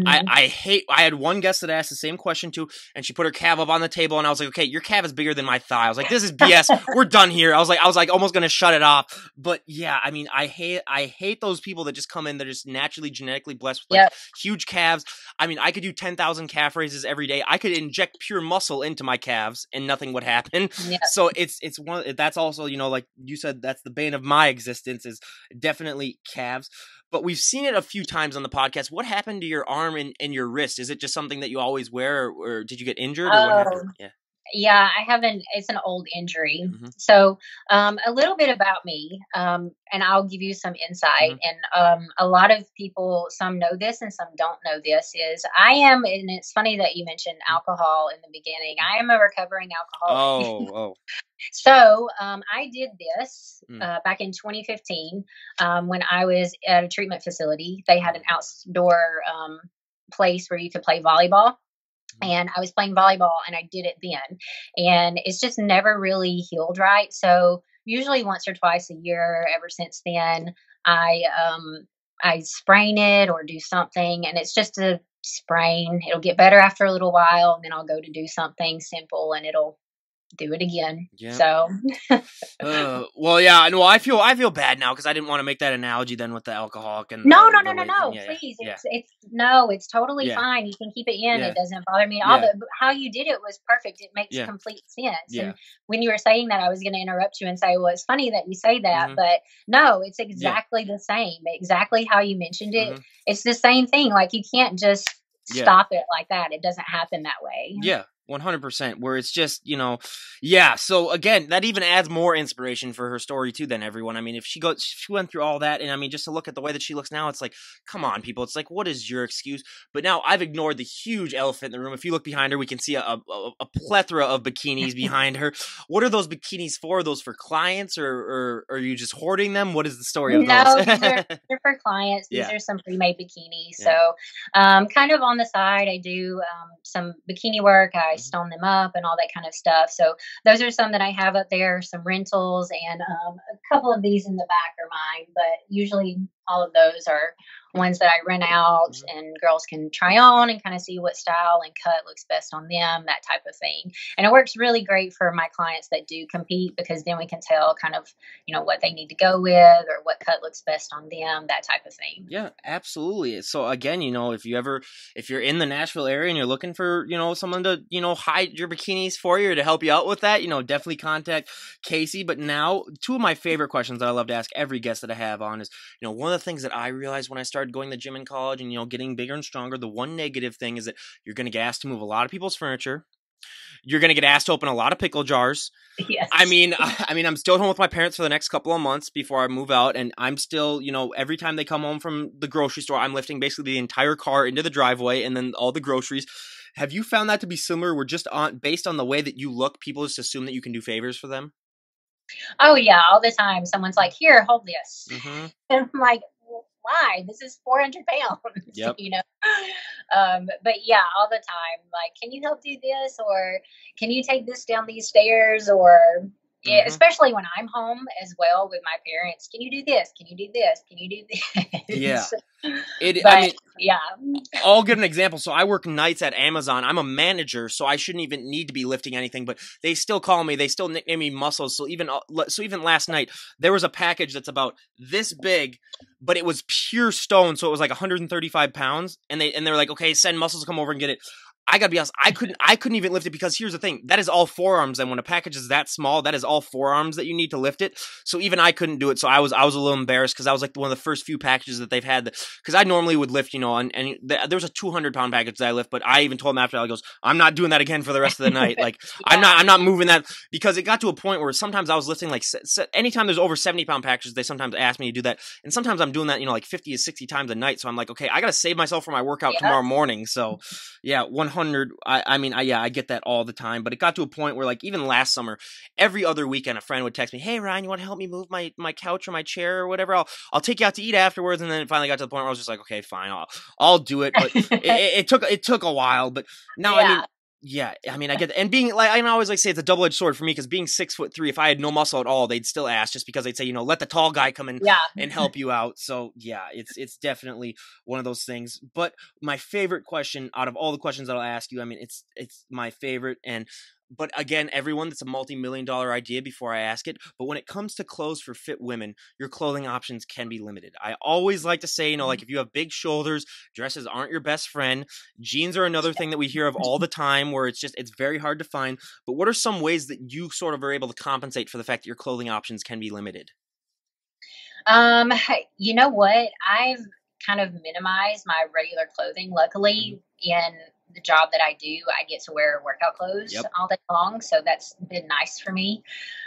I had one guest that asked the same question too, and she put her calf up on the table, and I was like, okay, your calf is bigger than my thigh. I was like, this is BS. We're done here. I was like almost going to shut it off. But yeah, I hate those people that just come in, they're just naturally genetically blessed with, like, huge calves. I could do 10,000 calf raises every day. I could inject pure muscle into my calves and nothing would happen. So it's one, that's also, like you said, that's the bane of my existence, is definitely calves. But we've seen it a few times on the podcast. What happened to your arm and your wrist? Is it just something that you always wear, or did you get injured? Or what happened? Yeah, it's an old injury. So a little bit about me, and I'll give you some insight. And a lot of people, some know this and some don't know this, is and it's funny that you mentioned alcohol in the beginning. I am a recovering alcoholic. Oh. So I did this back in 2015 when I was at a treatment facility. They had an outdoor place where you could play volleyball. And I was playing volleyball, and I did it then. And it's just never really healed right. So usually once or twice a year, ever since then, I sprain it or do something. And it's just a sprain. It'll get better after a little while, and then I'll go to do something simple, and it'll do it again. Yeah. So well, yeah, no, I feel bad now because I didn't want to make that analogy then with the alcoholic and no, yeah, please. yeah. It's totally fine. You can keep it in. Yeah. It doesn't bother me. How you did it was perfect. It makes complete sense. Yeah. And when you were saying that, I was going to interrupt you and say, well, it's funny that you say that, but no, it's exactly the same. Exactly how you mentioned it. It's the same thing. Like, you can't just stop it like that. It doesn't happen that way. Yeah. 100%, where it's just, so again, that even adds more inspiration for her story too than everyone. If she went through all that, and just to look at the way that she looks now, it's like, come on, people. It's like, what is your excuse? But now I've ignored the huge elephant in the room. If you look behind her, we can see a plethora of bikinis behind her. What are those bikinis for? Are those for clients, or are you just hoarding them? What is the story of those? No, they're for clients. These are some pre-made bikinis. So kind of on the side, I do some bikini work. I stone them up and all that kind of stuff. So those are some that I have up there, some rentals, and a couple of these in the back are mine. But usually all of those are ones that I rent out Mhm. and girls can try on and kind of see what style and cut looks best on them, that type of thing. And it works really great for my clients that do compete because then we can tell kind of, what they need to go with or what cut looks best on them, that type of thing. Yeah, absolutely. So again, if you're in the Nashville area and you're looking for, someone to, hide your bikinis for you or to help you out with that, definitely contact Casey. But now, two of my favorite questions that I love to ask every guest that I have on is, one of the things that I realized when I started going to the gym in college and, getting bigger and stronger, the one negative thing is that you're going to get asked to move a lot of people's furniture. You're going to get asked to open a lot of pickle jars. I Yes. mean, I'm still at home with my parents for the next couple of months before I move out, and I'm still, every time they come home from the grocery store, I'm lifting basically the entire car into the driveway and then all the groceries. Have you found that to be similar? We're just based on the way that you look, people just assume that you can do favors for them. Oh yeah, all the time. Someone's like, "Here, hold this," Mm-hmm. and I'm like, "Well, why? This is 400 pounds," Yep. But yeah, all the time. Like, can you help do this, or can you take this down these stairs, or yeah, Mm-hmm. especially when I'm home as well with my parents. Can you do this? Can you do this? Can you do Yeah. this? I But mean, yeah, I'll give an example. So I work nights at Amazon. I'm a manager, so I shouldn't even need to be lifting anything, but they still call me. They still nickname me Muscles. So even last night, there was a package that's about this big, but it was pure stone, so it was like 135 pounds. And they were like, okay, send Muscles to come over and get it. I gotta be honest, I couldn't even lift it because here's the thing, that is all forearms, and when a package is that small, that is all forearms that you need to lift it. So even I couldn't do it. So I was a little embarrassed because I was like one of the first few packages that they've had. Because I normally would lift, and there was a 200-pound package that I lift, but I even told him after, I goes, I'm not doing that again for the rest of the night. Like yeah, I'm not moving that, because it got to a point where sometimes I was lifting like anytime there's over 70-pound packages, they sometimes ask me to do that, and sometimes I'm doing that, like 50 to 60 times a night. So I'm like, okay, I gotta save myself for my workout yeah, tomorrow morning. So yeah, 100. I get that all the time, but it got to a point where, like, even last summer, every other weekend, a friend would text me, "Hey Ryan, you want to help me move my couch or my chair or whatever? I'll take you out to eat afterwards." And then it finally got to the point where I was just like, "Okay, fine, I'll do it." But it took a while. But now, I yeah, mean, yeah, I mean, I get that. And being like, I always like say it's a double-edged sword for me, because being 6'3", if I had no muscle at all, they'd still ask, just because they'd say, let the tall guy come in yeah. and help you out. So yeah, it's definitely one of those things. But my favorite question out of all the questions that I'll ask you, I mean, it's my favorite. But again, everyone, that's a multi-million-dollar idea before I ask it. But when it comes to clothes for fit women, your clothing options can be limited. I always like to say, like, if you have big shoulders, dresses aren't your best friend. Jeans are another thing that we hear of all the time, where it's very hard to find. But what are some ways that you sort of are able to compensate for the fact that your clothing options can be limited? Um, you know what? I've kind of minimized my regular clothing. Mhm. Luckily, in the job that I do, I get to wear workout clothes Yep. all day long, so that's been nice for me.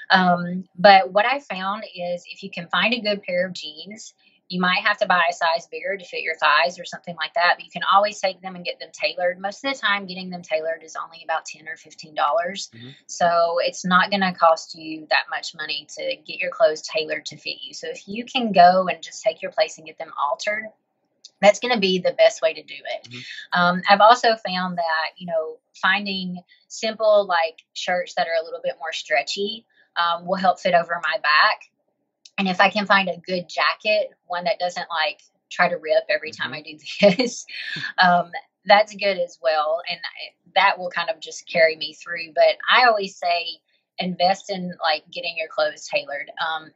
But what I found is if you can find a good pair of jeans, you might have to buy a size bigger to fit your thighs or something like that. But you can always take them and get them tailored. Most of the time, getting them tailored is only about $10 or $15. Mhm. So it's not going to cost you that much money to get your clothes tailored to fit you. So if you can go and just take your place and get them altered, that's going to be the best way to do it. Mhm. I've also found that, finding simple like shirts that are a little bit more stretchy will help fit over my back. And if I can find a good jacket, one that doesn't like try to rip every time Mhm. I do this, um, that's good as well. And that will kind of just carry me through. But I always say invest in like getting your clothes tailored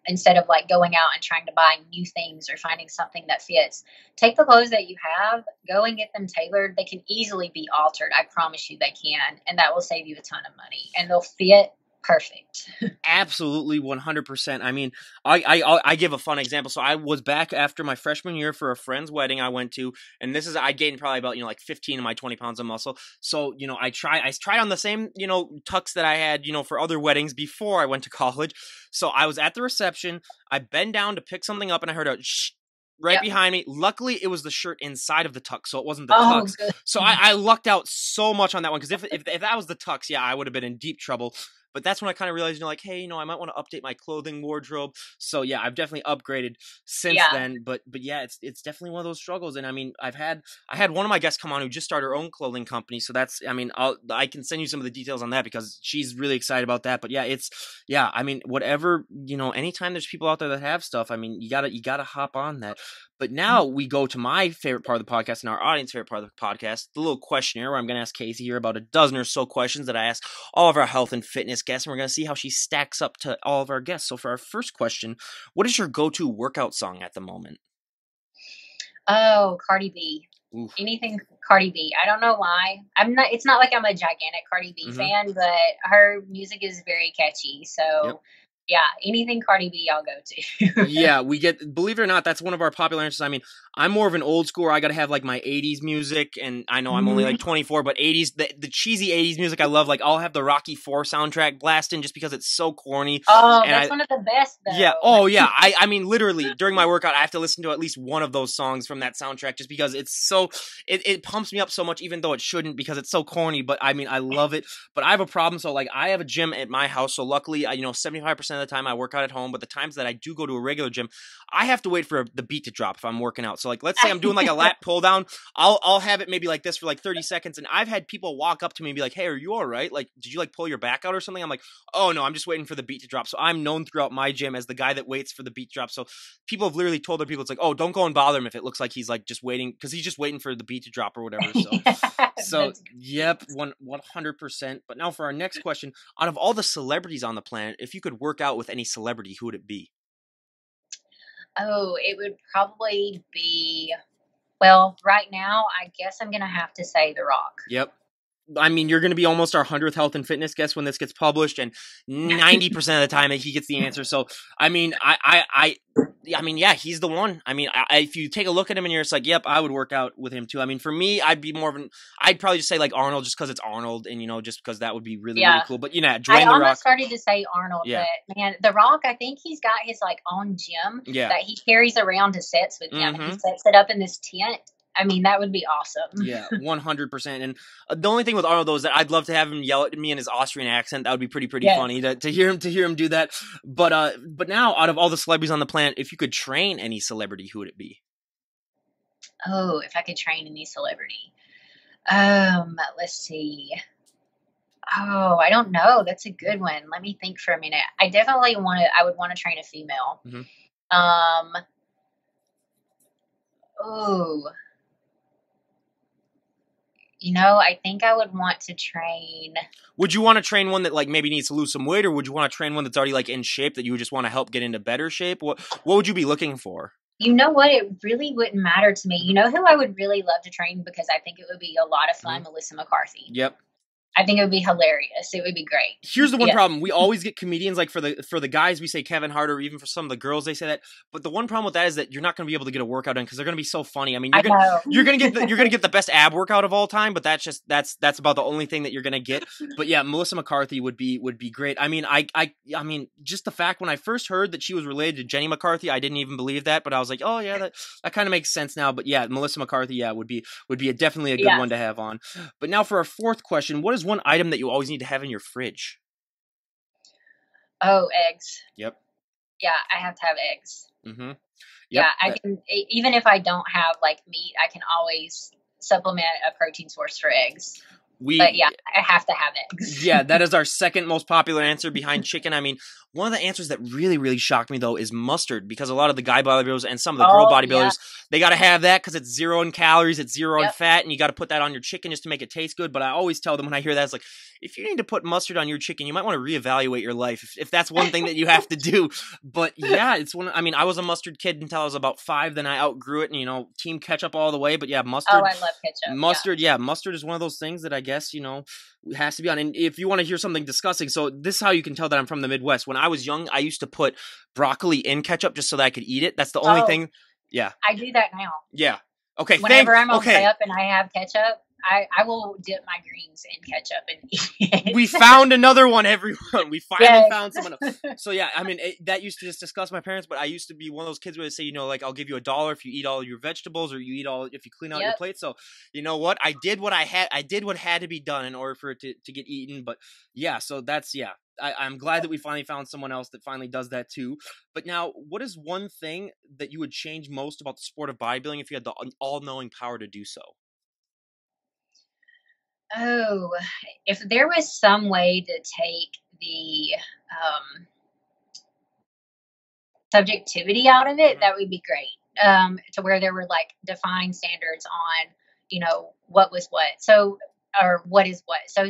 instead of like going out and trying to buy new things or finding something that fits. Take the clothes that you have, go and get them tailored. They can easily be altered. I promise you they can. And that will save you a ton of money and they'll fit perfect. Absolutely, 100%. I mean, I give a fun example. So I was back after my freshman year for a friend's wedding I went to, and I gained probably about, like 15 of my 20 pounds of muscle. So, I tried on the same, tux that I had, for other weddings before I went to college. So I was at the reception, I bend down to pick something up, and I heard a shh right Yep. behind me. Luckily, it was the shirt inside of the tux, so it wasn't the Oh, tux. good. So I lucked out so much on that one, because if that was the tux, yeah, I would have been in deep trouble. But that's when I kind of realized, like, hey, I might want to update my clothing wardrobe. So yeah, I've definitely upgraded since Yeah. then. But yeah, it's definitely one of those struggles. And I mean, I had one of my guests come on who just started her own clothing company. So that's, I mean, I can send you some of the details on that, because she's really excited about that. But yeah, I mean, whatever, anytime there's people out there that have stuff, I mean, you gotta hop on that. But now we go to my favorite part of the podcast and our audience favorite part of the podcast, the little questionnaire where I'm going to ask Casey here about a dozen or so questions that I ask all of our health and fitness guests, and we're going to see how she stacks up to all of our guests. So for our first question, what is your go-to workout song at the moment? Oh, Cardi B. Oof. Anything Cardi B. I don't know why. It's not like I'm a gigantic Cardi B fan, but her music is very catchy. So yeah, anything Cardi B, I'll go to. Yeah, believe it or not, that's one of our popular answers. I mean, I'm more of an old school. I got to have like my 80s music, and I know I'm only like 24, but 80s, the cheesy 80s music I love. Like, I'll have the Rocky IV soundtrack blasting just because it's so corny. Oh, that's one of the best, though. Yeah. Oh, yeah. I mean, literally, during my workout, I have to listen to at least one of those songs from that soundtrack just because it's so, it pumps me up so much, even though it shouldn't because it's so corny. But I mean, I love it. But I have a problem. So, like, I have a gym at my house. So, luckily, 75% of the time I work out at home. But the times that I do go to a regular gym, I have to wait for the beat to drop if I'm working out. So, like, let's say I'm doing like a lat pull down. I'll have it maybe like this for like 30 seconds. And I've had people walk up to me and be like, hey, are you all right? Like, did you like pull your back out or something? I'm like, oh, no, I'm just waiting for the beat to drop. So I'm known throughout my gym as the guy that waits for the beat to drop. So people have literally told their people, it's like, oh, don't go and bother him if it looks like he's like just waiting because he's just waiting for the beat to drop or whatever. So, yep, 100%. But now for our next question, out of all the celebrities on the planet, if you could work out with any celebrity, who would it be? Oh, it would probably be, well, right now, I guess I'm going to have to say The Rock. Yep. I mean, you're going to be almost our 100th health and fitness guest when this gets published, and 90% of the time he gets the answer. So, I mean, I mean, yeah, he's the one. I mean, if you take a look at him and you're just like, yep, I would work out with him too. I mean, for me, I'd probably just say like Arnold just because it's Arnold and, just because that would be really, really cool. But, Dwayne The Rock. I almost started to say Arnold, but man, The Rock, I think he's got his like own gym that he carries around to sets with him. And he sets it up in this tent. I mean, that would be awesome. Yeah, 100%. And the only thing with Arnold, though, is that I'd love to have him yell at me in his Austrian accent. That would be pretty funny to hear him do that. But now, out of all the celebrities on the planet, if you could train any celebrity, who would it be? Oh, if I could train any celebrity. Let's see. Oh, I don't know. That's a good one. Let me think for a minute. I would want to train a female. I think I would want to train. Would you want to train one that like maybe needs to lose some weight, or would you want to train one that's already like in shape that you would just want to help get into better shape? What would you be looking for? You know what? It really wouldn't matter to me. You know who I would really love to train because I think it would be a lot of fun? Melissa McCarthy. Yep. I think it would be hilarious. It would be great. Here's the one problem. We always get comedians, like for the guys, we say Kevin Hart, or even for some of the girls, they say that. But the one problem with that is that you're not going to be able to get a workout in because they're going to be so funny. I mean, you're going to get the best ab workout of all time, but that's about the only thing that you're going to get. But yeah, Melissa McCarthy would be great. I mean, I mean, just the fact when I first heard that she was related to Jenny McCarthy, I didn't even believe that, but I was like, oh yeah, that kind of makes sense now. But yeah, Melissa McCarthy, would be definitely a good one to have on. But now for our fourth question, what is one item that you always need to have in your fridge? Oh, eggs. Yep. Yeah, I have to have eggs. Yep. Yeah, I can, even if I don't have like meat, I can always supplement a protein source for eggs. But yeah, I have to have eggs. Yeah, that is our second most popular answer behind chicken. I mean, one of the answers that really, really shocked me, though, is mustard, because a lot of the guy bodybuilders and some of the girl bodybuilders, they got to have that because it's 0 in calories, it's 0 in fat, and you got to put that on your chicken just to make it taste good. But I always tell them when I hear that, it's like, if you need to put mustard on your chicken, you might want to reevaluate your life if that's one thing that you have to do. But yeah, I was a mustard kid until I was about 5, then I outgrew it, and, team ketchup all the way. But yeah, mustard. Oh, I love ketchup. Mustard, mustard is one of those things that I guess, has to be on. And if you want to hear something disgusting, so this is how you can tell that I'm from the Midwest. When I was young, I used to put broccoli in ketchup just so that I could eat it. That's the only thing. Yeah. I do that now. Yeah. Okay. Whenever I'm on prep and I have ketchup, I will dip my greens in ketchup and eat it. We found another one, everyone. We finally found someone else. So yeah, I mean, that used to just disgust my parents, but I used to be one of those kids where they say, like, I'll give you $1 if you eat all your vegetables, or you eat if you clean out your plate. So you know what? I did what had to be done in order for it to get eaten. But yeah, so that's, I'm glad that we finally found someone else that finally does that too. But now, what is one thing that you would change most about the sport of bodybuilding if you had the all-knowing power to do so? Oh, if there was some way to take the subjectivity out of it, that would be great. to where there were like defined standards on, what was what. So, or what is what. So,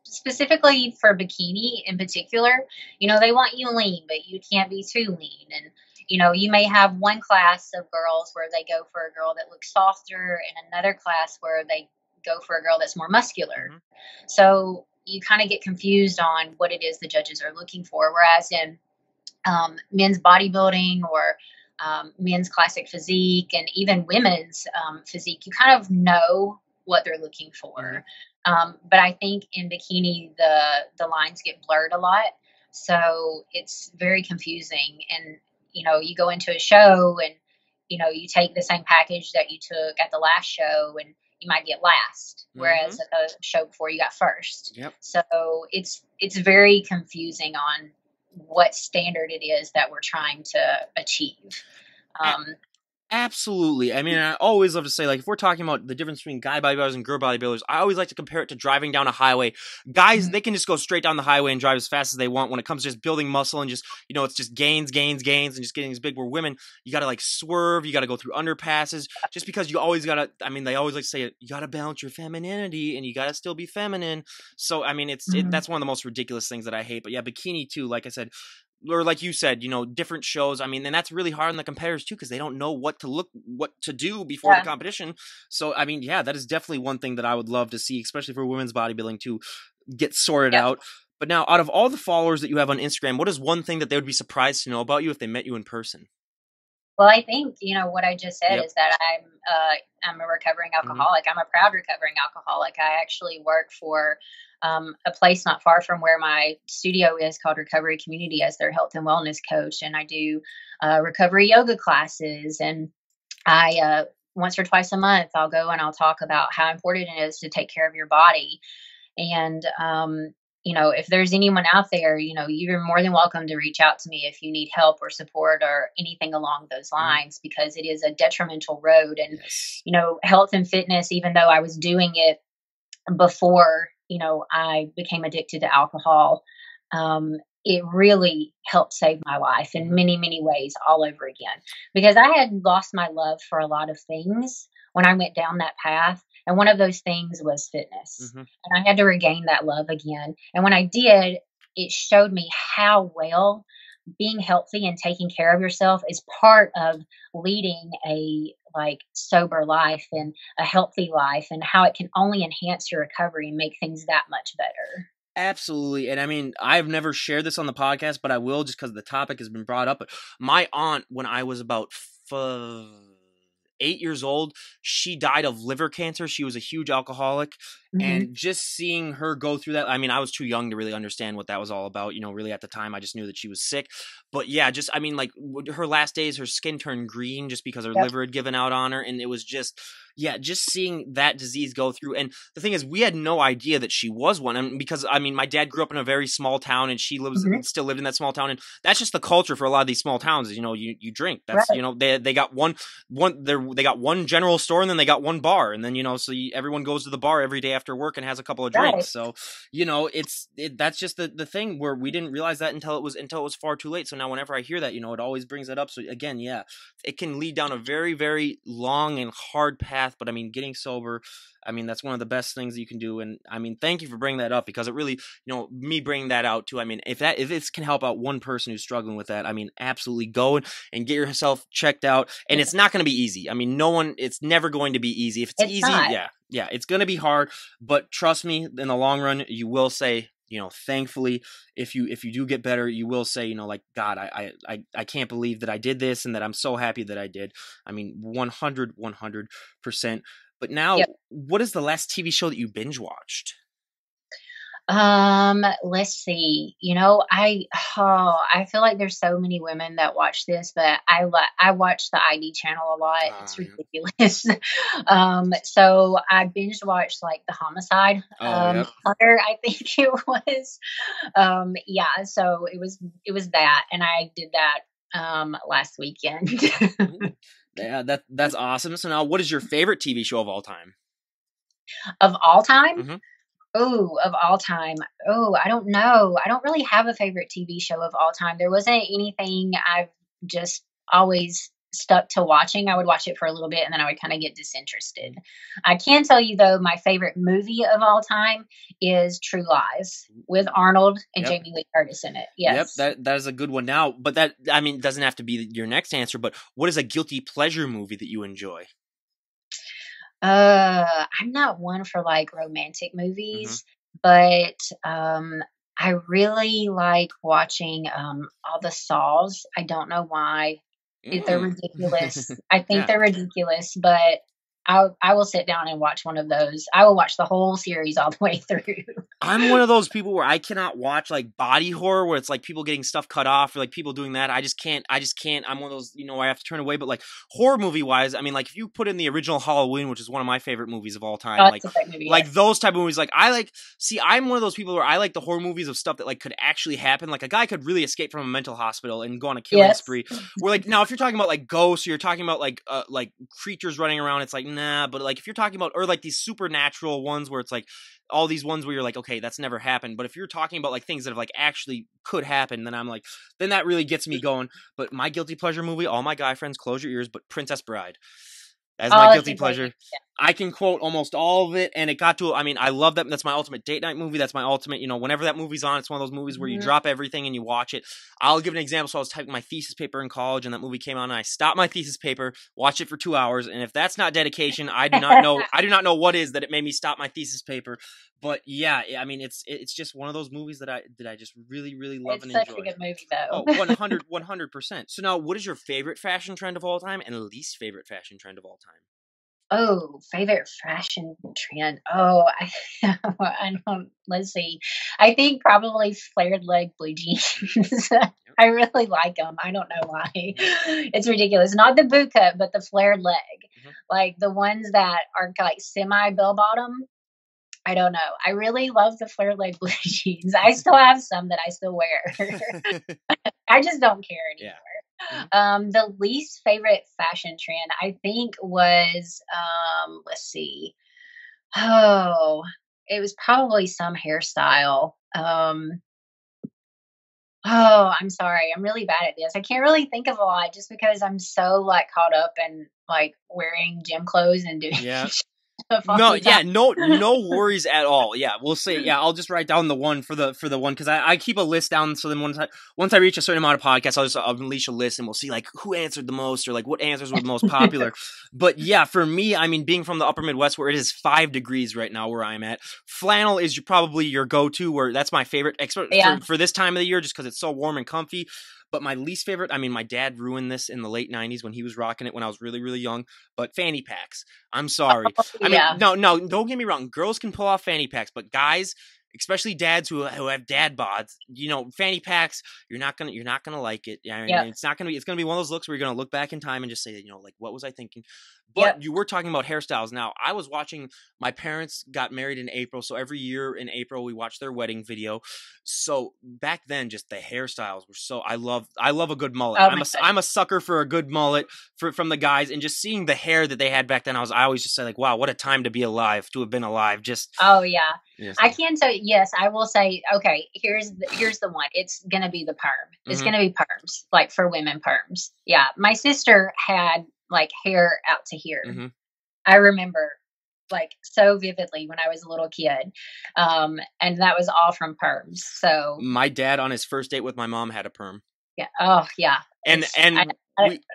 specifically for bikini in particular, they want you lean, but you can't be too lean. And, you may have one class of girls where they go for a girl that looks softer, and another class where they go for a girl that's more muscular. Mhm. So you kind of get confused on what it is the judges are looking for. Whereas in men's bodybuilding or men's classic physique and even women's physique, you kind of know what they're looking Mhm. for. But I think in bikini, the lines get blurred a lot. So it's very confusing. And, you go into a show and, you take the same package that you took at the last show and you might get last, whereas Mhm. at the show before you got first. Yep. So it's very confusing on what standard it is that we're trying to achieve. Um, Absolutely. I mean, I always love to say, like, if we're talking about the difference between guy bodybuilders and girl bodybuilders, I always like to compare it to driving down a highway. Guys, mhm. they can just go straight down the highway and drive as fast as they want. When it comes to just building muscle and just, it's just gains, gains, gains, and just getting as big. Where women, you got to like swerve, you got to go through underpasses, just because you always got to, I mean, they always like to say, you got to balance your femininity and you got to still be feminine. So, I mean, Mhm. that's one of the most ridiculous things that I hate. But yeah, bikini too, like I said, or like you said, different shows. I mean, and that's really hard on the competitors too, because they don't know what to do before the Yeah. competition. So, I mean, yeah, that is definitely one thing that I would love to see, especially for women's bodybuilding, to get sorted Yep. out. But now, out of all the followers that you have on Instagram, what is one thing that they would be surprised to know about you if they met you in person? Well, I think, what I just said Yep. is that I'm a recovering Mm-hmm. alcoholic. I'm a proud recovering alcoholic. I actually work for a place not far from where my studio is called Recovery Community as their health and wellness coach, and I do recovery yoga classes. And I once or twice a month I'll go and I'll talk about how important it is to take care of your body. And, if there's anyone out there, you're more than welcome to reach out to me if you need help or support or anything along those Mm-hmm. lines, because it is a detrimental road. And, Yes. health and fitness, even though I was doing it before, I became addicted to alcohol, it really helped save my life in Mm-hmm. many, many ways all over again. Because I had lost my love for a lot of things when I went down that path. And one of those things was fitness. Mm-hmm. And I had to regain that love again. And when I did, it showed me how well being healthy and taking care of yourself is part of leading a like sober life and a healthy life, and how it can only enhance your recovery and make things that much better. Absolutely. And I mean, I've never shared this on the podcast, but I will just because the topic has been brought up. But my aunt, when I was about 8 years old, she died of liver cancer. She was a huge alcoholic. Hmm. And just seeing her go through that, I mean, I was too young to really understand what that was all about. Really at the time, I just knew that she was sick. But yeah, just, I mean, like her last days, her skin turned green just because her Yep. liver had given out on her. And it was just, yeah, just seeing that disease go through. And the thing is, we had no idea that she was one. And because, I mean, my dad grew up in a very small town and she Hmm. still lived in that small town. And that's just the culture for a lot of these small towns is, you drink. That's, Right. they got they got one general store and then they got one bar. And then, so everyone goes to the bar every day after work and has a couple of Right. drinks. So, that's just the thing where we didn't realize that until it was far too late. So now whenever I hear that, it always brings that up. So again, yeah, it can lead down a very, very long and hard path. But I mean, getting sober, I mean, that's one of the best things that you can do. And I mean, thank you for bringing that up because it really, me bringing that out too. I mean, if this can help out one person who's struggling with that, I mean, absolutely go and get yourself checked out. And Yeah. it's not going to be easy. I mean, it's never going to be easy. If it's It's easy, not. yeah, it's going to be hard, but trust me, in the long run, you will say, thankfully, if you do get better, you will say, like, God, I can't believe that I did this and that I'm so happy that I did. I mean, 100%. But now, Yep. what is the last TV show that you binge watched? Let's see. I feel like there's so many women that watch this, but I watch the ID channel a lot. It's Yeah. ridiculous. So I binge watched like the Homicide Oh, yep. Hunter, I think it was. Yeah, so it was that, and I did that last weekend. Mhm. Yeah, that's awesome. So now, what is your favorite TV show of all time? Of all time? Mm-hmm. Oh, of all time. Oh, I don't know. I don't really have a favorite TV show of all time. There wasn't anything I've just always stuck to watching. I would watch it for a little bit and then I would kind of get disinterested. I can tell you though, my favorite movie of all time is True Lies with Arnold and Yep. Jamie Lee Curtis in it. Yep, Yes. that is a good one. Now, but that, I mean, doesn't have to be your next answer. But what is a guilty pleasure movie that you enjoy? I'm not one for like romantic Mm-hmm. movies, but I really like watching all the Saws. I don't know why. They're Mm. ridiculous. I think Yeah. they're ridiculous, but I will sit down and watch one of those. I will watch the whole series all the way through. I'm one of those people where I cannot watch like body horror where it's like people getting stuff cut off or like people doing that. I just can't. I'm one of those, where I have to turn away. But like horror movie wise, I mean, like if you put in the original Halloween, which is one of my favorite movies of all time, Oh, like that's a great movie. like Yes. those type of movies, like see, I'm one of those people where I like the horror movies of stuff that like could actually happen. Like a guy could really escape from a mental hospital and go on a killing Yes. spree. Where like now, if you're talking about like ghosts, or you're talking about like creatures running around, it's like nah. But like if you're talking about, or like these supernatural ones where it's like all these ones where you're like, okay, that's never happened. But if you're talking about like things that have like actually could happen, then I'm like, then that really gets me going. But my guilty pleasure movie, all my guy friends, close your ears, but Princess Bride. That's my Oh, that's guilty a great pleasure. movie. Yeah. I can quote almost all of it, and it got to, I mean, I love that. That's my ultimate date night movie. That's my ultimate, whenever that movie's on, it's one of those movies where you Mhm. drop everything and you watch it. I'll give an example. So I was typing my thesis paper in college, and that movie came on, and I stopped my thesis paper, watched it for 2 hours, and if that's not dedication, I do not know. I do not know what is, that it made me stop my thesis paper. But yeah, I mean, it's just one of those movies that I just really, really love It's and such enjoy. a good movie, though. Oh, 100%. So now, what is your favorite fashion trend of all time and least favorite fashion trend of all time? Oh, favorite fashion trend. Oh, I don't. Let's see. I think probably flared leg blue jeans. Yep. I really like them. I don't know why. It's ridiculous. Not the boot cut, but the flared leg. Mhm. Like the ones that are like semi bell bottom. I don't know. I really love the flared leg blue jeans. I still have some that I still wear. I just don't care Yeah. anymore. Mhm. The least favorite fashion trend I think was let's see. Oh, it was probably some hairstyle. Oh, I'm sorry. I'm really bad at this. I can't really think of a lot just because I'm so like caught up in like wearing gym clothes and doing Yeah. stuff all No, the time. yeah, no worries at all. Yeah, we'll say, yeah, I'll just write down the one for the one, because I keep a list down. So then once I reach a certain amount of podcasts, I'll unleash a list, and we'll see like who answered the most, or like what answers were the most popular. But yeah, for me, I mean, being from the upper Midwest where it is 5 degrees right now where I'm at, flannel is probably your go-to. Where that's my favorite, Yeah. for this time of the year, just because it's so warm and comfy. But my least favorite, I mean, my dad ruined this in the late 90s when he was rocking it when I was really, really young. But fanny packs. I'm sorry. I mean, Yeah. no, don't get me wrong. Girls can pull off fanny packs, but guys, especially dads who have dad bods, fanny packs, you're not gonna like it. I mean, Yep. it's gonna be one of those looks where you're gonna look back in time and just say, like, what was I thinking? Yep. But you were talking about hairstyles. Now, I was watching. My parents got married in April, so every year in April we watch their wedding video. So back then, just the hairstyles were so. I love a good mullet. Oh my gosh. I'm a sucker for a good mullet from the guys, and just seeing the hair that they had back then, I always just say like, wow, what a time to be alive, to have been alive. Just Oh yeah. yes. I can say yes. I will say okay. Here's the one. It's gonna be the perm. It's Mhm. gonna be perms, like for women perms. Yeah, my sister had like hair out to here. Mhm. I remember like so vividly when I was a little kid, and that was all from perms. So My dad on his first date with my mom had a perm, yeah. Oh yeah. and I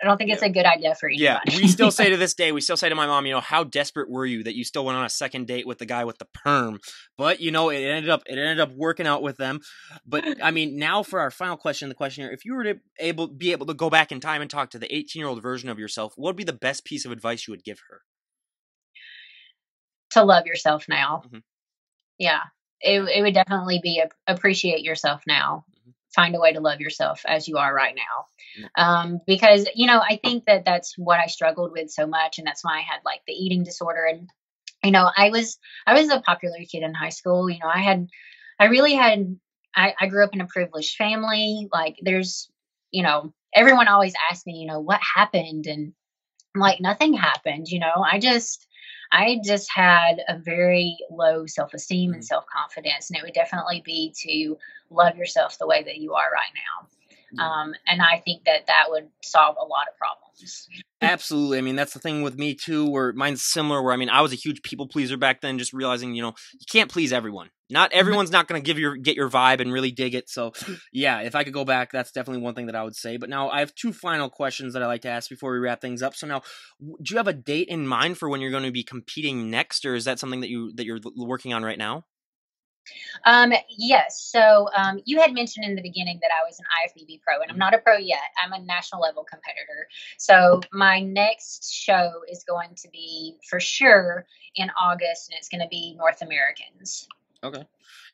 don't think it's a good idea for yeah, anybody. we still say to this day, we still say to my mom, how desperate were you that you still went on a second date with the guy with the perm? But it ended up working out with them. But I mean, now for our final question, the questionnaire: if you were to be able to go back in time and talk to the 18-year-old version of yourself, what would be the best piece of advice you would give her? To love yourself now. Mhm. Yeah. It would definitely be appreciate yourself now. Mhm. Find a way to love yourself as you are right now. Mm. Because, I think that that's what I struggled with so much. And that's why I had like the eating disorder. And, I was a popular kid in high school. I really had, I grew up in a privileged family. Like there's, everyone always asks me, what happened? And I'm like, nothing happened. I just had a very low self-esteem and Mhm. self-confidence, and it would definitely be to love yourself the way that you are right now. And I think that that would solve a lot of problems. Absolutely. I mean, that's the thing with me too, where mine's similar, where I mean, I was a huge people pleaser back then, just realizing, you can't please everyone. Not everyone's not going to get your vibe and really dig it. So yeah, if I could go back, that's definitely one thing that I would say. But now I have two final questions that I like to ask before we wrap things up. So now, do you have a date in mind for when you're going to be competing next, or is that something that you're working on right now? Yes. So you had mentioned in the beginning that I was an IFBB pro, and I'm not a pro yet. I'm a national level competitor. So my next show is going to be for sure in August, and it's going to be North Americans. Okay.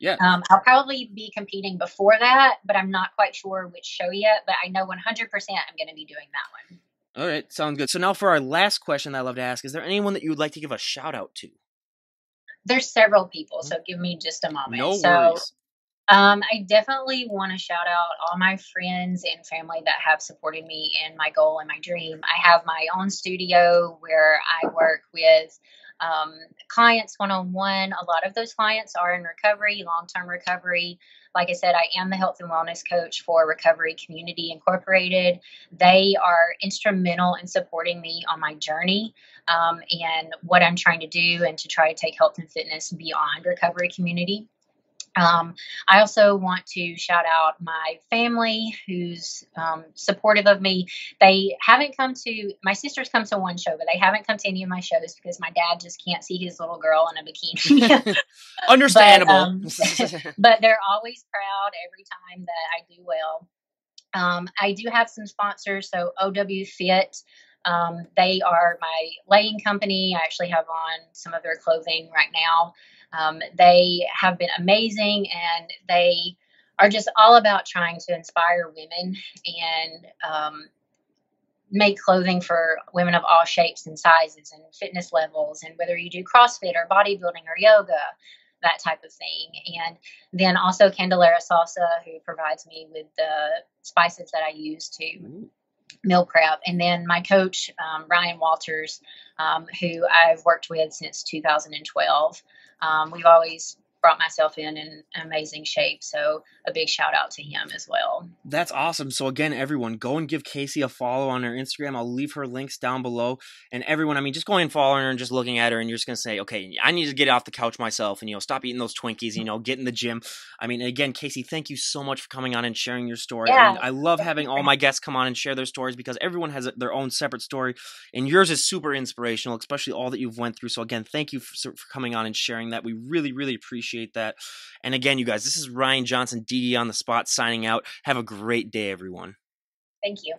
Yeah. I'll probably be competing before that, but I'm not quite sure which show yet. But I know 100% I'm going to be doing that one. All right. Sounds good. So now for our last question that I love to ask, is there anyone that you would like to give a shout out to? There's several people, so give me just a moment. No worries. I definitely want to shout out all my friends and family that have supported me in my goal and my dream. I have my own studio where I work with clients one-on-one. A lot of those clients are in recovery, long-term recovery. Like I said, I am the health and wellness coach for Recovery Community Incorporated. They are instrumental in supporting me on my journey and what I'm trying to do and to try to take health and fitness beyond recovery community. I also want to shout out my family who's supportive of me. They haven't come to, my sisters come to one show, but they haven't come to any of my shows because my dad just can't see his little girl in a bikini. Understandable. But they're always proud every time that I do well. I do have some sponsors. So OW Fit, they are my laying company. I actually have on some of their clothing right now. They have been amazing, and they are just all about trying to inspire women and make clothing for women of all shapes and sizes and fitness levels, and whether you do CrossFit or bodybuilding or yoga, that type of thing. And then also Candelera Salsa, who provides me with the spices that I use to meal prep. And then my coach, Ryan Walters, who I've worked with since 2012. We've always brought myself in amazing shape. So a big shout out to him as well. That's awesome. So again, everyone, go and give Casey a follow on her Instagram. I'll leave her links down below. And everyone, I mean, just going and following her and just looking at her, and you're just going to say, okay, I need to get off the couch myself and, stop eating those Twinkies, get in the gym. I mean, again, Casey, thank you so much for coming on and sharing your story. Yeah. I mean, I love having all my guests come on and share their stories because everyone has their own separate story, and yours is super inspirational, especially all that you've went through. So again, thank you for coming on and sharing that. We really, really appreciate that. And again, you guys, this is Ryan Johnson, DD on the spot, signing out. Have a great day, everyone. Thank you.